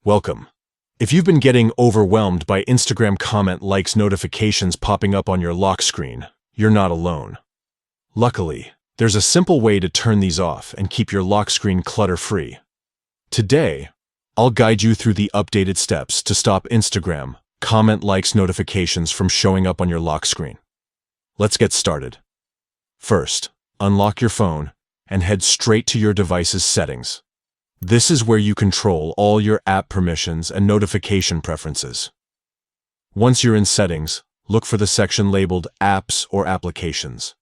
Welcome. If you've been getting overwhelmed by Instagram comment likes notifications popping up on your lock screen, you're not alone. Luckily, there's a simple way to turn these off and keep your lock screen clutter-free. Today, I'll guide you through the updated steps to stop Instagram comment likes notifications from showing up on your lock screen. Let's get started. First, unlock your phone and head straight to your device's settings. This is where you control all your app permissions and notification preferences. Once you're in Settings, look for the section labeled Apps or Applications.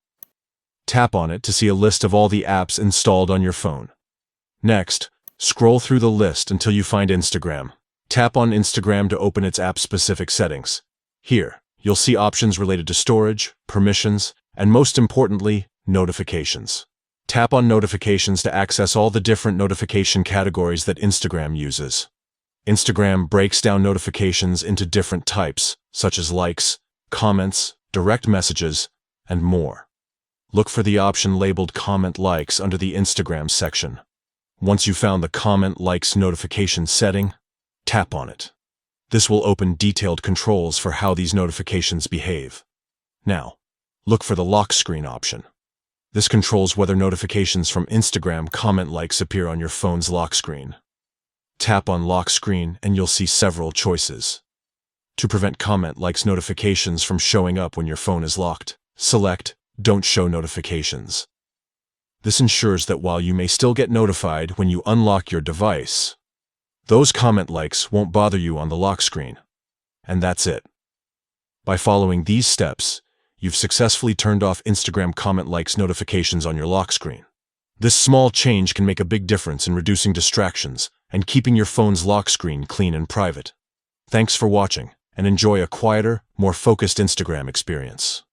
Tap on it to see a list of all the apps installed on your phone. Next, scroll through the list until you find Instagram. Tap on Instagram to open its app-specific settings. Here, you'll see options related to storage, permissions, and most importantly, notifications. Tap on Notifications to access all the different notification categories that Instagram uses. Instagram breaks down notifications into different types, such as likes, comments, direct messages, and more. Look for the option labeled Comment Likes under the Instagram section. Once you've found the Comment Likes notification setting, tap on it. This will open detailed controls for how these notifications behave. Now, look for the Lock Screen option. This controls whether notifications from Instagram comment likes appear on your phone's lock screen. Tap on Lock Screen and you'll see several choices. To prevent comment likes notifications from showing up when your phone is locked, select Don't Show Notifications. This ensures that while you may still get notified when you unlock your device, those comment likes won't bother you on the lock screen. And that's it. By following these steps, you've successfully turned off Instagram comment likes notifications on your lock screen. This small change can make a big difference in reducing distractions and keeping your phone's lock screen clean and private. Thanks for watching, and enjoy a quieter, more focused Instagram experience.